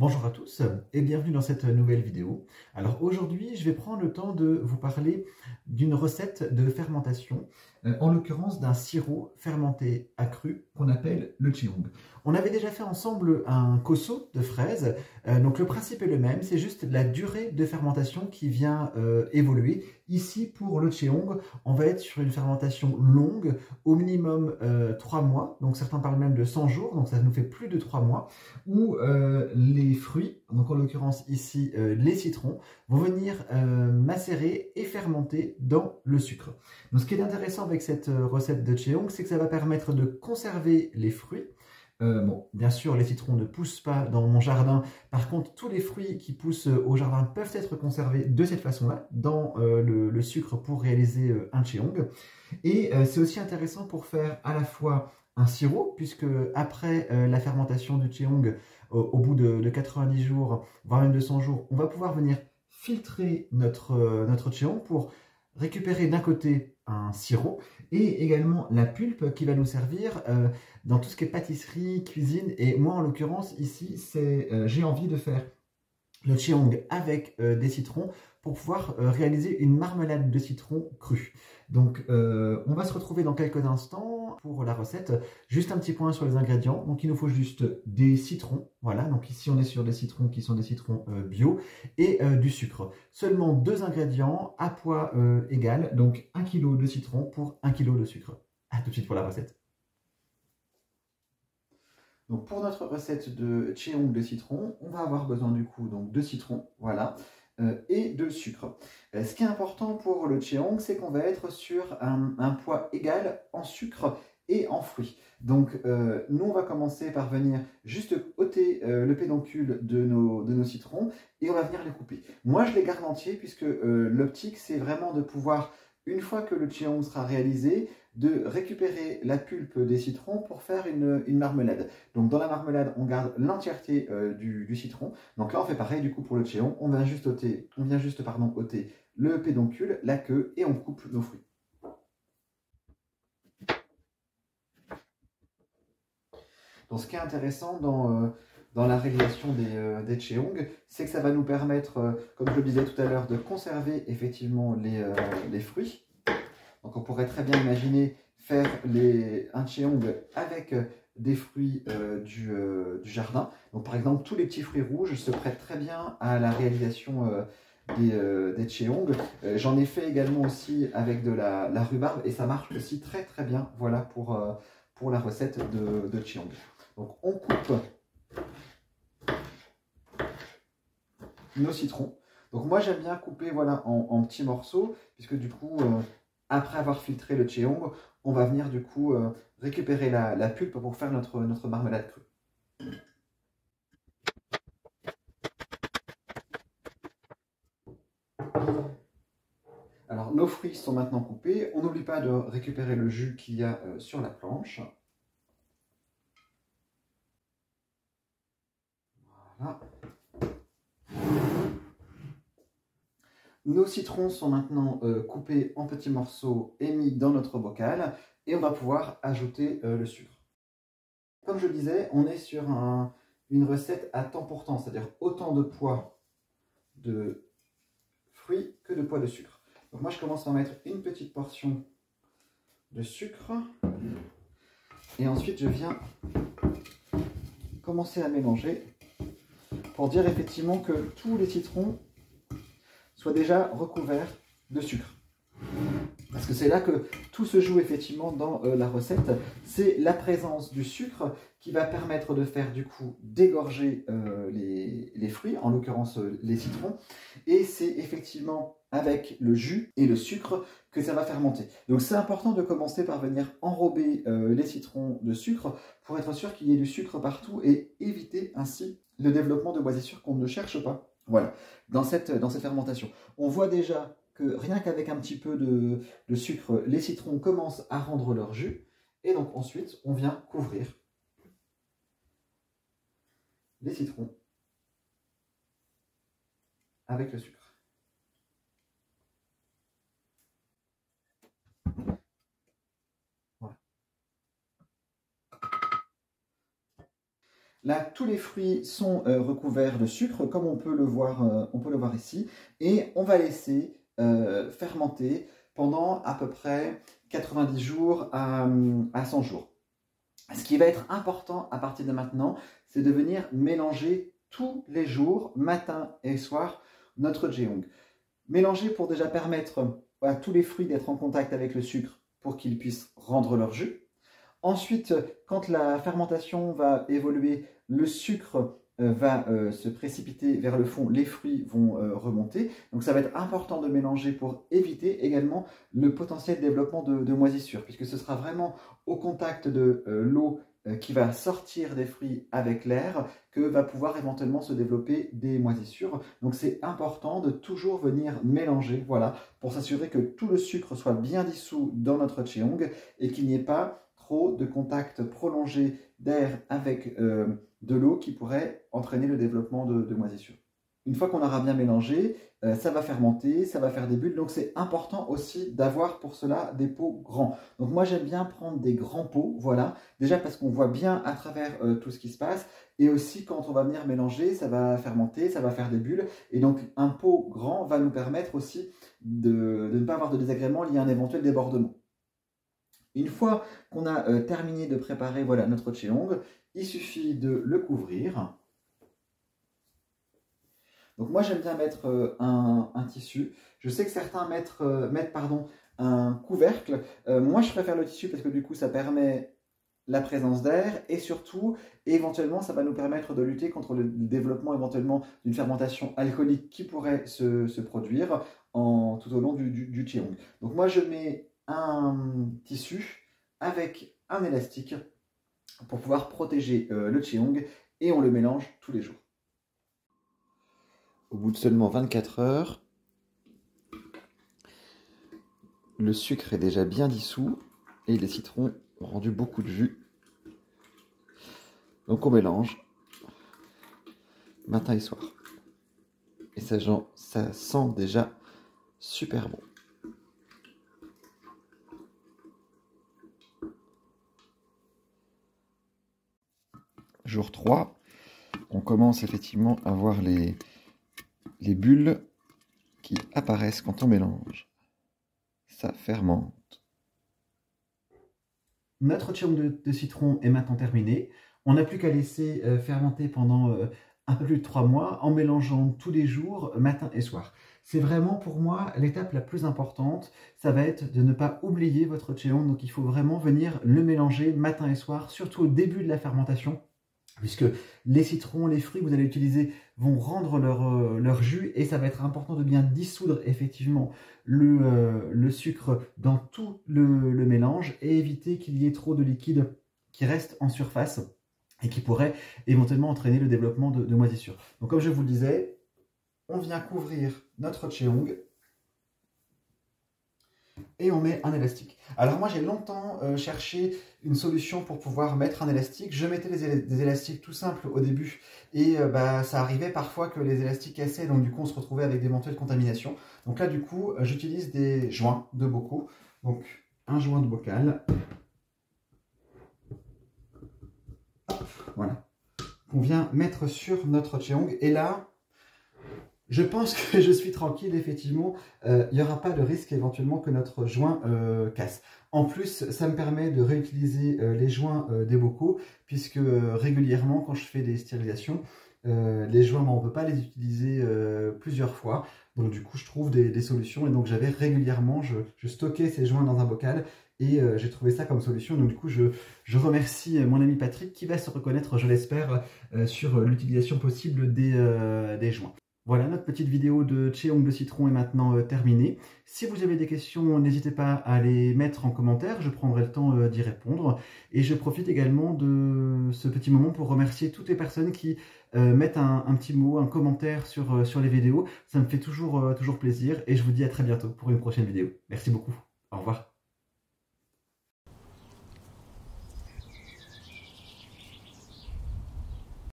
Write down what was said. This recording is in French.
Bonjour à tous et bienvenue dans cette nouvelle vidéo. Alors aujourd'hui, je vais prendre le temps de vous parler d'une recette de fermentation, en l'occurrence d'un sirop fermenté accru qu'on appelle le cheong. On avait déjà fait ensemble un cosso de fraises, donc le principe est le même, c'est juste la durée de fermentation qui vient évoluer. Ici, pour le cheong, on va être sur une fermentation longue, au minimum 3 mois, donc certains parlent même de 100 jours, donc ça nous fait plus de 3 mois, où les fruits, donc en l'occurrence ici les citrons, vont venir macérer et fermenter dans le sucre. Donc ce qui est intéressant avec cette recette de cheong, c'est que ça va permettre de conserver les fruits. Bon, bien sûr, les citrons ne poussent pas dans mon jardin. Par contre, tous les fruits qui poussent au jardin peuvent être conservés de cette façon-là, dans le sucre pour réaliser un cheong. Et c'est aussi intéressant pour faire à la fois un sirop, puisque après la fermentation du cheong, au bout de 90 jours, voire même de 100 jours, on va pouvoir venir filtrer notre cheong pour récupérer d'un côté un sirop et également la pulpe qui va nous servir dans tout ce qui est pâtisserie, cuisine. Et moi, en l'occurrence, ici, j'ai envie de faire le cheong avec des citrons pour pouvoir réaliser une marmelade de citron crue. Donc on va se retrouver dans quelques instants pour la recette. Juste un petit point sur les ingrédients. Donc il nous faut juste des citrons. Voilà, donc ici on est sur des citrons qui sont des citrons bio et du sucre. Seulement deux ingrédients à poids égal, donc 1 kg de citron pour 1 kg de sucre. A tout de suite pour la recette. Donc pour notre recette de cheong de citron, on va avoir besoin du coup donc, de citron, voilà, et de sucre. Ce qui est important pour le cheong, c'est qu'on va être sur un poids égal en sucre et en fruits. Donc nous, on va commencer par venir juste ôter le pédoncule de nos citrons et on va venir les couper. Moi, je les garde entiers puisque l'optique, c'est vraiment de pouvoir, une fois que le cheong sera réalisé, de récupérer la pulpe des citrons pour faire une marmelade. Donc dans la marmelade, on garde l'entièreté du citron. Donc là, on fait pareil du coup pour le cheong. On vient juste ôter le pédoncule, la queue et on coupe nos fruits. Donc ce qui est intéressant dans la réalisation des cheong, c'est que ça va nous permettre, comme je le disais tout à l'heure, de conserver effectivement les fruits. Donc on pourrait très bien imaginer faire un cheong avec des fruits du jardin. Donc par exemple, tous les petits fruits rouges se prêtent très bien à la réalisation des cheong. J'en ai fait également aussi avec de la rhubarbe et ça marche aussi très très bien, voilà, pour la recette de cheong. Donc on coupe nos citrons. Donc moi j'aime bien couper voilà, en petits morceaux, puisque du coup, après avoir filtré le cheong, on va venir du coup récupérer la pulpe pour faire notre marmelade crue. Alors nos fruits sont maintenant coupés. On n'oublie pas de récupérer le jus qu'il y a sur la planche. Voilà. Nos citrons sont maintenant coupés en petits morceaux et mis dans notre bocal. Et on va pouvoir ajouter le sucre. Comme je le disais, on est sur une recette à temps pour temps, c'est-à-dire autant de poids de fruits que de poids de sucre. Donc moi je commence par mettre une petite portion de sucre. Et ensuite je viens commencer à mélanger pour dire effectivement que tous les citrons soient déjà recouverts de sucre. Parce que c'est là que tout se joue effectivement dans la recette. C'est la présence du sucre qui va permettre de faire du coup dégorger les fruits, en l'occurrence les citrons. Et c'est effectivement avec le jus et le sucre que ça va fermenter. Donc c'est important de commencer par venir enrober les citrons de sucre pour être sûr qu'il y ait du sucre partout et éviter ainsi le développement de moisissures qu'on ne cherche pas. Voilà, dans cette fermentation. On voit déjà que rien qu'avec un petit peu de sucre, les citrons commencent à rendre leur jus. Et donc ensuite, on vient couvrir les citrons avec le sucre. Voilà. Là, tous les fruits sont recouverts de sucre, comme on peut le voir ici. Et on va laisser fermenter pendant à peu près 90 jours à 100 jours. Ce qui va être important à partir de maintenant, c'est de venir mélanger tous les jours, matin et soir, notre Jeong. Mélanger pour déjà permettre à tous les fruits d'être en contact avec le sucre pour qu'ils puissent rendre leur jus. Ensuite, quand la fermentation va évoluer, le sucre va se précipiter vers le fond, les fruits vont remonter. Donc ça va être important de mélanger pour éviter également le potentiel développement de moisissures, puisque ce sera vraiment au contact de l'eau qui va sortir des fruits avec l'air que va pouvoir éventuellement se développer des moisissures. Donc c'est important de toujours venir mélanger, voilà, pour s'assurer que tout le sucre soit bien dissous dans notre Jeong et qu'il n'y ait pas de contact prolongé d'air avec de l'eau qui pourrait entraîner le développement de moisissures. Une fois qu'on aura bien mélangé, ça va fermenter, ça va faire des bulles, donc c'est important aussi d'avoir pour cela des pots grands. Donc moi j'aime bien prendre des grands pots, voilà, déjà parce qu'on voit bien à travers tout ce qui se passe, et aussi quand on va venir mélanger, ça va fermenter, ça va faire des bulles, et donc un pot grand va nous permettre aussi de ne pas avoir de désagréments liés à un éventuel débordement. Une fois qu'on a terminé de préparer voilà, notre Jeong, il suffit de le couvrir. Donc moi j'aime bien mettre un tissu. Je sais que certains mettent un couvercle. Moi je préfère le tissu parce que du coup ça permet la présence d'air et surtout, éventuellement, ça va nous permettre de lutter contre le développement éventuellement d'une fermentation alcoolique qui pourrait se produire tout au long du Jeong. Donc moi je mets un tissu avec un élastique pour pouvoir protéger le Jeong et on le mélange tous les jours. Au bout de seulement 24 heures, le sucre est déjà bien dissous et les citrons ont rendu beaucoup de jus. Donc on mélange matin et soir. Et ça sent déjà super bon. Jour 3, on commence effectivement à voir les bulles qui apparaissent quand on mélange. Ça fermente. Notre Jeong de citron est maintenant terminé. On n'a plus qu'à laisser fermenter pendant un peu plus de 3 mois en mélangeant tous les jours, matin et soir. C'est vraiment pour moi l'étape la plus importante. Ça va être de ne pas oublier votre Jeong. Donc il faut vraiment venir le mélanger matin et soir, surtout au début de la fermentation, puisque les citrons, les fruits que vous allez utiliser vont rendre leur jus et ça va être important de bien dissoudre effectivement le sucre dans tout le mélange et éviter qu'il y ait trop de liquide qui reste en surface et qui pourrait éventuellement entraîner le développement de moisissures. Donc comme je vous le disais, on vient couvrir notre Jeong et on met un élastique. Alors moi j'ai longtemps cherché une solution pour pouvoir mettre un élastique. Je mettais des élastiques tout simples au début et ça arrivait parfois que les élastiques cassaient, donc du coup on se retrouvait avec d'éventuelles contaminations. Donc là du coup j'utilise des joints de bocaux. Donc un joint de bocal. Hop, voilà. On vient mettre sur notre Jeong et là je pense que je suis tranquille, effectivement, il n'y aura pas de risque éventuellement que notre joint casse. En plus, ça me permet de réutiliser les joints des bocaux, puisque régulièrement, quand je fais des stérilisations, les joints, on ne peut pas les utiliser plusieurs fois. Donc du coup, je trouve des solutions, et donc j'avais régulièrement, je stockais ces joints dans un bocal, et j'ai trouvé ça comme solution. Donc du coup, je remercie mon ami Patrick, qui va se reconnaître, je l'espère, sur l'utilisation possible des joints. Voilà, notre petite vidéo de Jeong de citron est maintenant terminée. Si vous avez des questions, n'hésitez pas à les mettre en commentaire, je prendrai le temps d'y répondre. Et je profite également de ce petit moment pour remercier toutes les personnes qui mettent un petit mot, un commentaire sur les vidéos. Ça me fait toujours plaisir et je vous dis à très bientôt pour une prochaine vidéo. Merci beaucoup, au revoir.